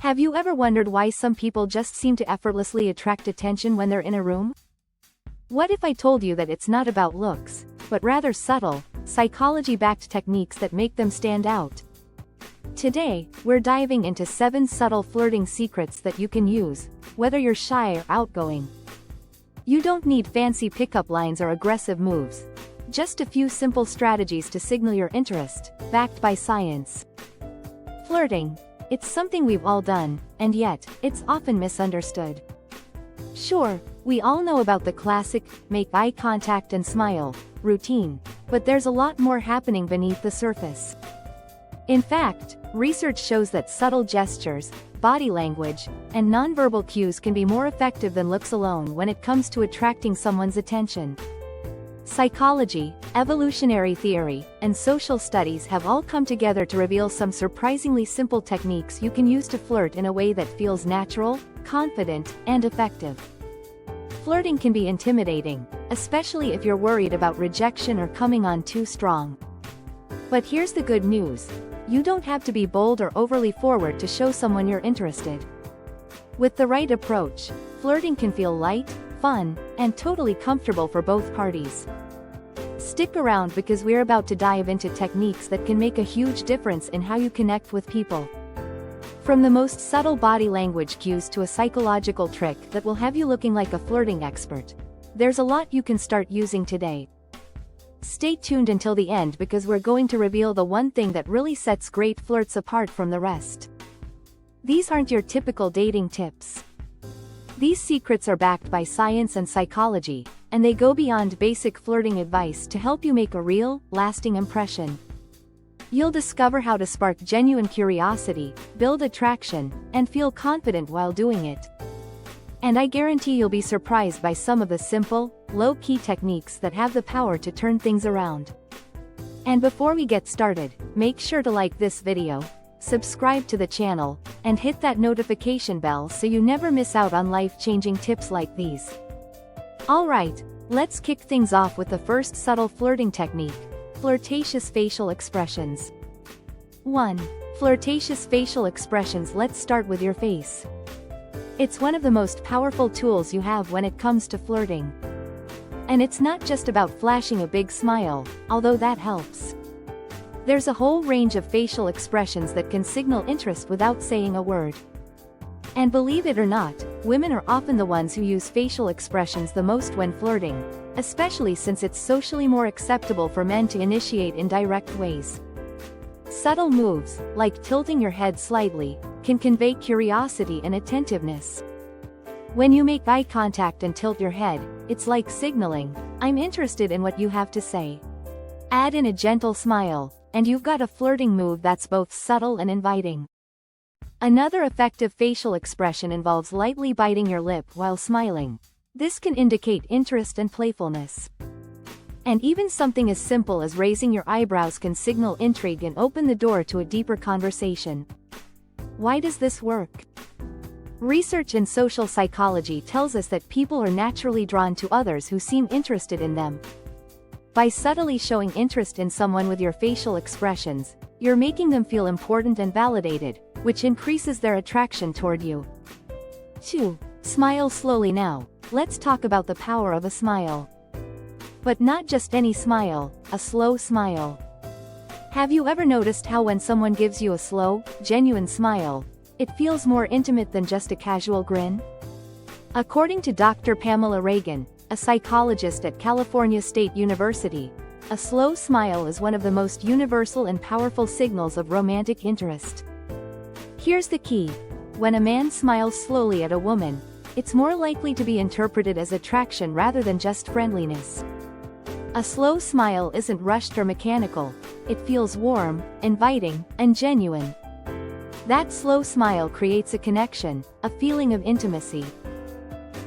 Have you ever wondered why some people just seem to effortlessly attract attention when they're in a room? What if I told you that it's not about looks, but rather subtle, psychology-backed techniques that make them stand out? Today, we're diving into 7 subtle flirting secrets that you can use, whether you're shy or outgoing. You don't need fancy pickup lines or aggressive moves. Just a few simple strategies to signal your interest, backed by science. Flirting. It's something we've all done, and yet, it's often misunderstood. Sure, we all know about the classic, make eye contact and smile, routine, but there's a lot more happening beneath the surface. In fact, research shows that subtle gestures, body language, and nonverbal cues can be more effective than looks alone when it comes to attracting someone's attention. Psychology, evolutionary theory, and social studies have all come together to reveal some surprisingly simple techniques you can use to flirt in a way that feels natural, confident, and effective. Flirting can be intimidating, especially if you're worried about rejection or coming on too strong. But here's the good news. You don't have to be bold or overly forward to show someone you're interested. With the right approach, flirting can feel light, fun, and totally comfortable for both parties. Stick around because we're about to dive into techniques that can make a huge difference in how you connect with people. From the most subtle body language cues to a psychological trick that will have you looking like a flirting expert, there's a lot you can start using today. Stay tuned until the end because we're going to reveal the one thing that really sets great flirts apart from the rest. These aren't your typical dating tips. These secrets are backed by science and psychology, and they go beyond basic flirting advice to help you make a real, lasting impression. You'll discover how to spark genuine curiosity, build attraction, and feel confident while doing it. And I guarantee you'll be surprised by some of the simple, low-key techniques that have the power to turn things around. And before we get started, make sure to like this video, subscribe to the channel, and hit that notification bell so you never miss out on life-changing tips like these. Alright, let's kick things off with the first subtle flirting technique, flirtatious facial expressions. 1. Flirtatious facial expressions. Let's start with your face. It's one of the most powerful tools you have when it comes to flirting. And it's not just about flashing a big smile, although that helps. There's a whole range of facial expressions that can signal interest without saying a word. And believe it or not, women are often the ones who use facial expressions the most when flirting, especially since it's socially more acceptable for men to initiate in direct ways. Subtle moves, like tilting your head slightly, can convey curiosity and attentiveness. When you make eye contact and tilt your head, it's like signaling, "I'm interested in what you have to say." Add in a gentle smile, and you've got a flirting move that's both subtle and inviting. Another effective facial expression involves lightly biting your lip while smiling. This can indicate interest and playfulness. And even something as simple as raising your eyebrows can signal intrigue and open the door to a deeper conversation. Why does this work? Research in social psychology tells us that people are naturally drawn to others who seem interested in them. By subtly showing interest in someone with your facial expressions, you're making them feel important and validated, which increases their attraction toward you. 2. Smile slowly. Now, let's talk about the power of a smile. But not just any smile, a slow smile. Have you ever noticed how when someone gives you a slow, genuine smile, it feels more intimate than just a casual grin? According to Dr. Pamela Reagan, a psychologist at California State University, a slow smile is one of the most universal and powerful signals of romantic interest. Here's the key. When a man smiles slowly at a woman, it's more likely to be interpreted as attraction rather than just friendliness. A slow smile isn't rushed or mechanical, it feels warm, inviting, and genuine. That slow smile creates a connection, a feeling of intimacy.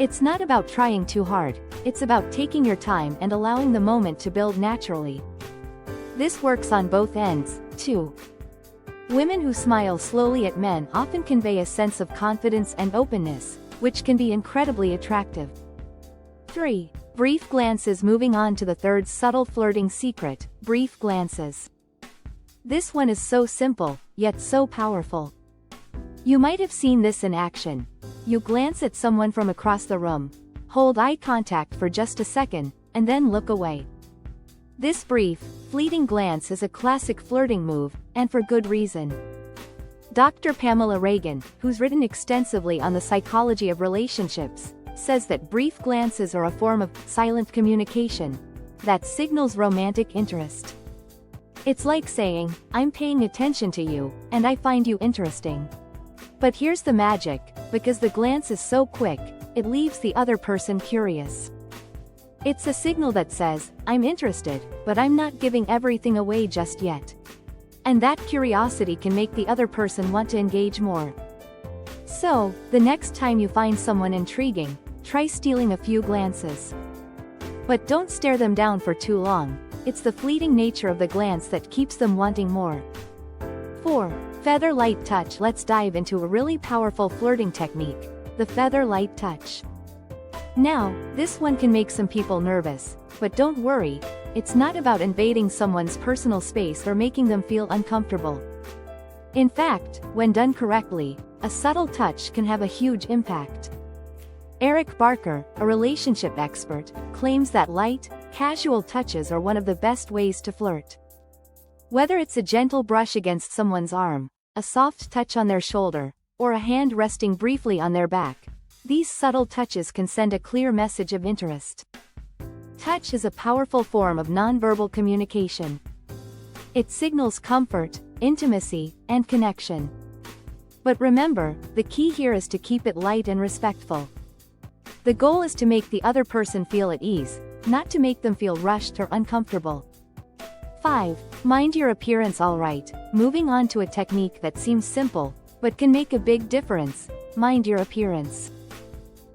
It's not about trying too hard, it's about taking your time and allowing the moment to build naturally. This works on both ends, too. Women who smile slowly at men often convey a sense of confidence and openness, which can be incredibly attractive. 3. Brief glances. Moving on to the third subtle flirting secret, brief glances. This one is so simple, yet so powerful. You might have seen this in action. You glance at someone from across the room, hold eye contact for just a second, and then look away. This brief, fleeting glance is a classic flirting move, and for good reason. Dr. Pamela Reagan, who's written extensively on the psychology of relationships, says that brief glances are a form of silent communication that signals romantic interest. It's like saying, "I'm paying attention to you, and I find you interesting." But here's the magic: because the glance is so quick, it leaves the other person curious. It's a signal that says, "I'm interested, but I'm not giving everything away just yet." And that curiosity can make the other person want to engage more. So, the next time you find someone intriguing, try stealing a few glances. But don't stare them down for too long. It's the fleeting nature of the glance that keeps them wanting more. 4. Feather light touch. Let's dive into a really powerful flirting technique, the feather light touch. Now, this one can make some people nervous, but don't worry, it's not about invading someone's personal space or making them feel uncomfortable. In fact, when done correctly, a subtle touch can have a huge impact. Eric Barker, a relationship expert, claims that light, casual touches are one of the best ways to flirt. Whether it's a gentle brush against someone's arm, a soft touch on their shoulder, or a hand resting briefly on their back, these subtle touches can send a clear message of interest. Touch is a powerful form of nonverbal communication. It signals comfort, intimacy, and connection. But remember, the key here is to keep it light and respectful. The goal is to make the other person feel at ease, not to make them feel rushed or uncomfortable. 5. Mind your appearance. Alright, moving on to a technique that seems simple, but can make a big difference: mind your appearance.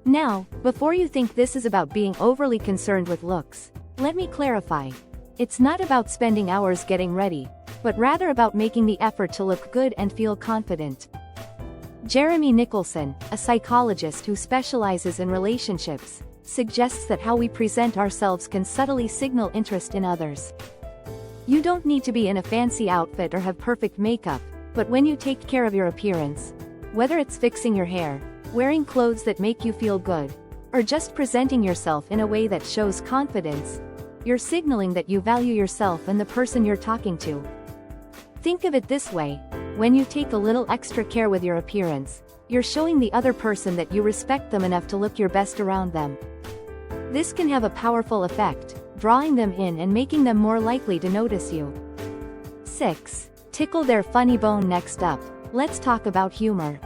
Now, before you think this is about being overly concerned with looks, let me clarify. It's not about spending hours getting ready, but rather about making the effort to look good and feel confident. Jeremy Nicholson, a psychologist who specializes in relationships, suggests that how we present ourselves can subtly signal interest in others. You don't need to be in a fancy outfit or have perfect makeup, but when you take care of your appearance, whether it's fixing your hair, wearing clothes that make you feel good, or just presenting yourself in a way that shows confidence, you're signaling that you value yourself and the person you're talking to. Think of it this way: when you take a little extra care with your appearance, you're showing the other person that you respect them enough to look your best around them. This can have a powerful effect, drawing them in and making them more likely to notice you. 6. Tickle their funny bone. Next up, let's talk about humor.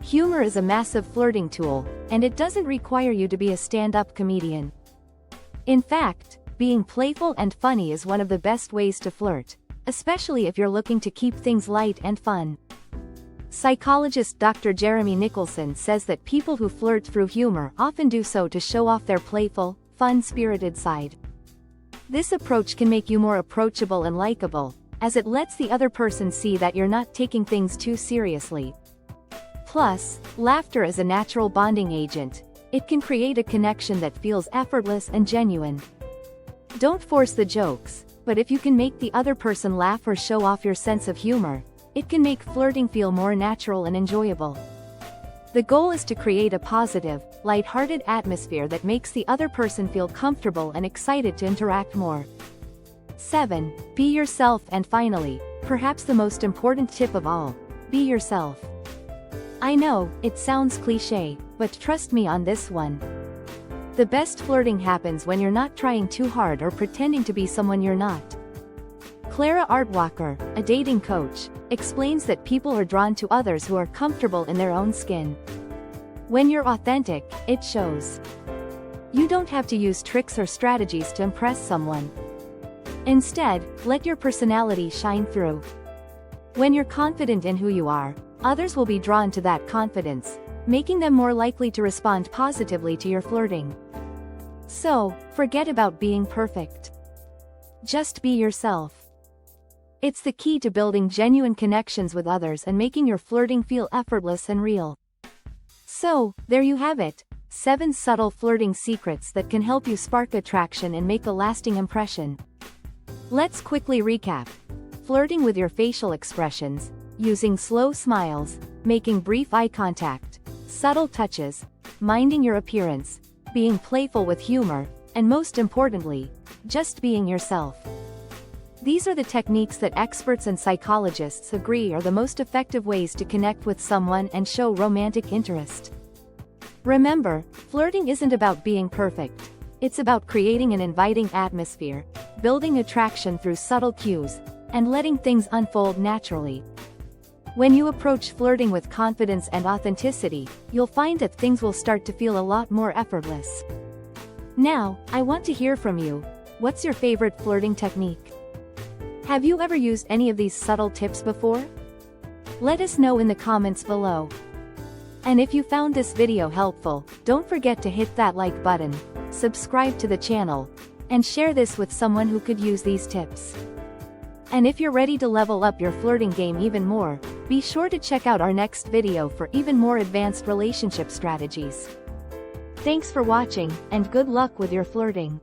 Humor is a massive flirting tool, and it doesn't require you to be a stand-up comedian. In fact, being playful and funny is one of the best ways to flirt, especially if you're looking to keep things light and fun. Psychologist Dr. Jeremy Nicholson says that people who flirt through humor often do so to show off their playful, fun-spirited side. This approach can make you more approachable and likable, as it lets the other person see that you're not taking things too seriously. Plus, laughter is a natural bonding agent. It can create a connection that feels effortless and genuine. Don't force the jokes, but if you can make the other person laugh or show off your sense of humor, it can make flirting feel more natural and enjoyable. The goal is to create a positive, light-hearted atmosphere that makes the other person feel comfortable and excited to interact more. 7. Be yourself. And finally, perhaps the most important tip of all, be yourself. I know, it sounds cliché, but trust me on this one. The best flirting happens when you're not trying too hard or pretending to be someone you're not. Clara Artwalker, a dating coach, explains that people are drawn to others who are comfortable in their own skin. When you're authentic, it shows. You don't have to use tricks or strategies to impress someone. Instead, let your personality shine through. When you're confident in who you are, others will be drawn to that confidence, making them more likely to respond positively to your flirting. So, forget about being perfect. Just be yourself. It's the key to building genuine connections with others and making your flirting feel effortless and real. So, there you have it, 7 subtle flirting secrets that can help you spark attraction and make a lasting impression. Let's quickly recap. Flirting with your facial expressions, using slow smiles, making brief eye contact, subtle touches, minding your appearance, being playful with humor, and most importantly, just being yourself. These are the techniques that experts and psychologists agree are the most effective ways to connect with someone and show romantic interest. Remember, flirting isn't about being perfect. It's about creating an inviting atmosphere, building attraction through subtle cues, and letting things unfold naturally. When you approach flirting with confidence and authenticity, you'll find that things will start to feel a lot more effortless. Now, I want to hear from you. What's your favorite flirting technique? Have you ever used any of these subtle tips before? Let us know in the comments below. And if you found this video helpful, don't forget to hit that like button, subscribe to the channel, and share this with someone who could use these tips. And if you're ready to level up your flirting game even more, be sure to check out our next video for even more advanced relationship strategies. Thanks for watching, and good luck with your flirting.